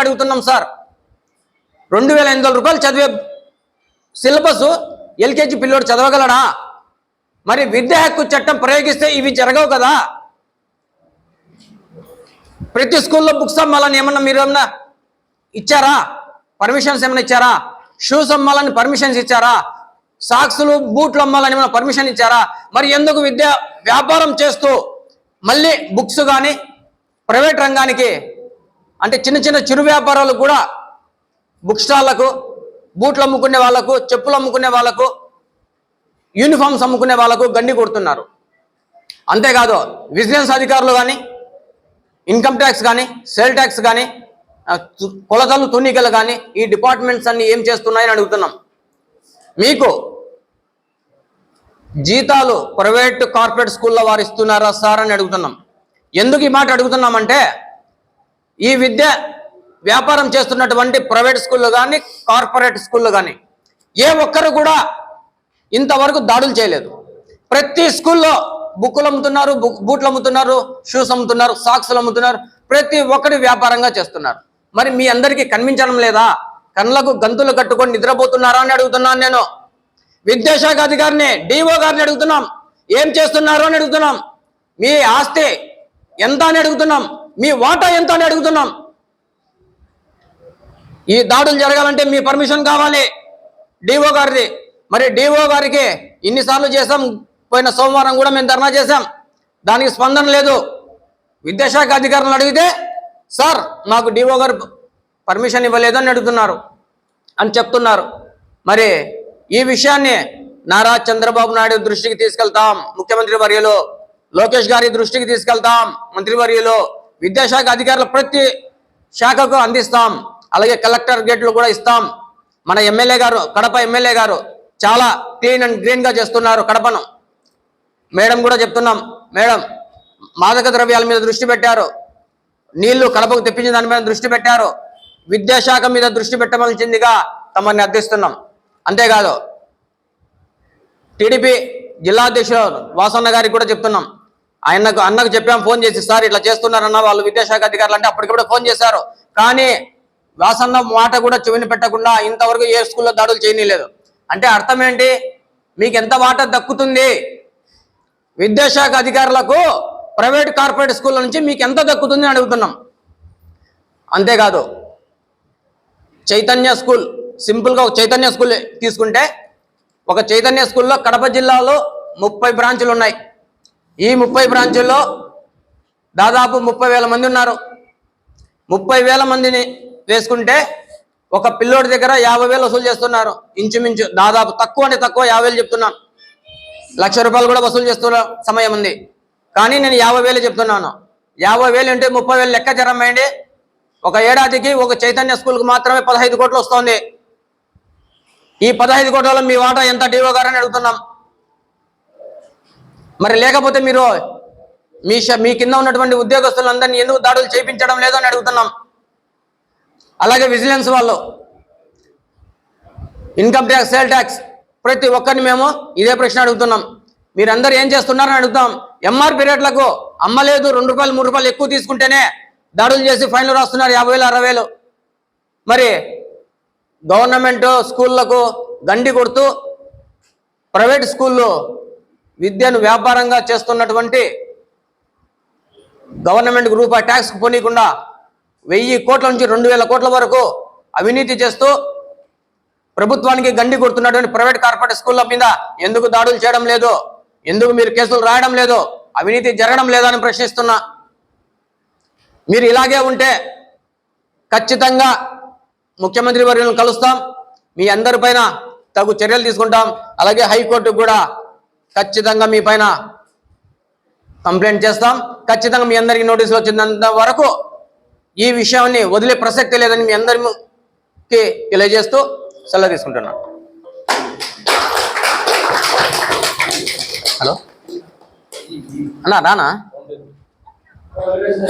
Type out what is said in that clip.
అడుగుతున్నాం సార్. 2800 రూపాయలు చదివే సిలబస్ ఎల్కేజీ పిల్లోడు చదవగలడా? మరి విద్యా హక్కు చట్టం ప్రయోగిస్తే ఇవి జరగవు కదా. ప్రతి స్కూల్లో బుక్స్ అమ్మాలని మీరు ఏమన్నా ఇచ్చారా? పర్మిషన్స్ ఏమైనా ఇచ్చారా? షూస్ అమ్మాలని పర్మిషన్స్ ఇచ్చారా? సాక్స్లు బూట్లు అమ్మాలని ఏమైనా పర్మిషన్ ఇచ్చారా? మరి ఎందుకు విద్యా వ్యాపారం చేస్తూ మళ్ళీ బుక్స్ కానీ ప్రైవేట్ రంగానికి, అంటే చిన్న చిన్న చిరు వ్యాపారాలు కూడా బుక్ స్టాళ్లకు, బూట్లు అమ్ముకునే వాళ్ళకు, చెప్పులు అమ్ముకునే వాళ్ళకు, యూనిఫామ్స్ అమ్ముకునే వాళ్ళకు గండి కొడుతున్నారు. అంతేకాదు విజిలెన్స్ అధికారులు కానీ, ఇన్కమ్ ట్యాక్స్ కానీ, సేల్ ట్యాక్స్ కానీ, కొలతలు తున్నికలు కానీ, ఈ డిపార్ట్మెంట్స్ అన్ని ఏం చేస్తున్నాయని అడుగుతున్నాం. మీకు జీతాలు ప్రైవేట్ కార్పొరేట్ స్కూల్లో వారు ఇస్తున్నారా సార్ అని అడుగుతున్నాం. ఎందుకు ఈ మాట అడుగుతున్నామంటే, ఈ విద్య వ్యాపారం చేస్తున్నటువంటి ప్రైవేట్ స్కూళ్ళు కానీ కార్పొరేట్ స్కూళ్ళు కానీ ఏ ఒక్కరు కూడా ఇంతవరకు దాడులు చేయలేదు. ప్రతి స్కూల్లో బుక్కులు అమ్ముతున్నారు, బూట్లు అమ్ముతున్నారు, షూస్ అమ్ముతున్నారు, సాక్స్లు అమ్ముతున్నారు, ప్రతి ఒక్కటి వ్యాపారంగా చేస్తున్నారు. మరి మీ అందరికీ కనిపించడం లేదా? కళ్ళకు గంతులు కట్టుకొని నిద్రపోతున్నారా అని అడుగుతున్నాను నేను. విద్యాశాఖ అధికారిని, డిఓ గారిని అడుగుతున్నాం, ఏం చేస్తున్నారు అని అడుగుతున్నాం. మీ ఆస్తి ఎంత అని అడుగుతున్నాం, మీ వాటా ఎంత అని అడుగుతున్నాం. ఈ దాడులు జరగాలంటే మీ పర్మిషన్ కావాలి డిఓ గారిది. మరి డిఓ గారికి ఇన్నిసార్లు చేసాం, పోయిన సోమవారం కూడా మేము ధర్నా చేశాం, దానికి స్పందన లేదు. విద్యాశాఖ అధికారులను అడిగితే సార్ మాకు డిఓ గారు పర్మిషన్ ఇవ్వలేదు అని అడుగుతున్నారు అని చెప్తున్నారు. మరి ఈ విషయాన్ని నారా చంద్రబాబు నాయుడు దృష్టికి తీసుకెళ్తాం, ముఖ్యమంత్రి వర్యులు లోకేష్ గారి దృష్టికి తీసుకెళ్తాం, మంత్రివర్యులు, విద్యాశాఖ అధికారులు ప్రతి శాఖకు అందిస్తాం. అలాగే కలెక్టర్ గేట్లు కూడా ఇస్తాం. మన ఎమ్మెల్యే గారు, కడప ఎమ్మెల్యే గారు చాలా క్లీన్ అండ్ గ్రీన్గా చేస్తున్నారు కడపను. మేడం కూడా చెప్తున్నాం, మేడం మాదక ద్రవ్యాల మీద దృష్టి పెట్టారు, నీళ్లు కడపకు తెప్పించిన దాని మీద దృష్టి పెట్టారు, విద్యాశాఖ మీద దృష్టి పెట్టవలసిందిగా తమని అర్థిస్తున్నాం. అంతేకాదు టీడీపీ జిల్లా అధ్యక్షుడు వాసన్న గారికి కూడా చెప్తున్నాం. అన్నకు చెప్పాం ఫోన్ చేసి, సార్ ఇట్లా చేస్తున్నారన్న వాళ్ళు విద్యాశాఖ అధికారులు అంటే అప్పటికప్పుడు ఫోన్ చేశారు. కానీ వాసన్న మాట కూడా చెవిని పెట్టకుండా ఇంతవరకు ఏ స్కూల్లో దాడులు చేయనీయలేదు. అంటే అర్థం ఏంటి? మీకు ఎంత వాటా దక్కుతుంది? విద్యాశాఖ అధికారులకు ప్రైవేట్ కార్పొరేట్ స్కూళ్ళ నుంచి మీకు ఎంత దక్కుతుంది అని అడుగుతున్నాం. అంతేకాదు చైతన్య స్కూల్, సింపుల్గా ఒక చైతన్య స్కూల్ తీసుకుంటే, ఒక చైతన్య స్కూల్లో కడప జిల్లాలో 30 బ్రాంచులు ఉన్నాయి. ఈ 30 బ్రాంచుల్లో దాదాపు 30,000 మంది ఉన్నారు. 30,000 మందిని వేసుకుంటే ఒక పిల్లోడి దగ్గర 50,000 వసూలు చేస్తున్నారు. ఇంచుమించు దాదాపు తక్కువ అంటే తక్కువ 50,000 చెప్తున్నాను. ₹1,00,000 కూడా వసూలు చేస్తున్న సమయం ఉంది. కానీ నేను 50,000 చెప్తున్నాను. 50,000 అంటే 30,000 లెక్క జరమండి. ఒక ఏడాదికి ఒక చైతన్య స్కూల్కి మాత్రమే 15 కోట్లు వస్తుంది. ఈ 15 కోట్లలో మీ వాటా ఎంత డిఓ గారని అడుగుతున్నాం. మరి లేకపోతే మీరు మీ కింద ఉన్నటువంటి ఉద్యోగస్తులందరినీ ఎందుకు దాడులు చేయించడం లేదని అడుగుతున్నాం. అలాగే విజిలెన్స్ వాళ్ళు, ఇన్కమ్ ట్యాక్స్, సేల్ ట్యాక్స్, ప్రతి ఒక్కరిని మేము ఇదే ప్రశ్న అడుగుతున్నాం. మీరందరూ ఏం చేస్తున్నారని అడుగుతాం. ఎంఆర్పీ రేట్లకు అమ్మలేదు, ₹2, ₹3 ఎక్కువ తీసుకుంటేనే దాడులు చేసి ఫైన్లు రాస్తున్నారు 50,000, 60,000. మరి గవర్నమెంట్ స్కూళ్లకు గండి కొడుతూ ప్రైవేట్ స్కూళ్ళు విద్యను వ్యాపారంగా చేస్తున్నటువంటి గవర్నమెంట్ రూపాయి ట్యాక్స్ పోనీయకుండా 1000 కోట్ల నుంచి 2,000 కోట్ల వరకు అవినీతి చేస్తూ ప్రభుత్వానికి గండి కొడుతున్నటువంటి ప్రైవేట్ కార్పొరేట్ స్కూళ్ళ మీద ఎందుకు దాడులు చేయడం లేదు? ఎందుకు మీరు కేసులు రాయడం లేదు? అవినీతి జరగడం లేదని ప్రశ్నిస్తున్నా. మీరు ఇలాగే ఉంటే ఖచ్చితంగా ముఖ్యమంత్రి వర్యులను కలుస్తాం, మీ అందరిపైన తగు చర్యలు తీసుకుంటాం. అలాగే హైకోర్టుకు కూడా ఖచ్చితంగా మీ పైన కంప్లైంట్ చేస్తాం. ఖచ్చితంగా మీ అందరికీ నోటీసులు వచ్చినంత వరకు ఈ విషయాన్ని వదిలే ప్రసక్తి లేదని మీ అందరికి తెలియజేస్తూ సెలవు తీసుకుంటున్నాను. హలో అన్నా, రానా?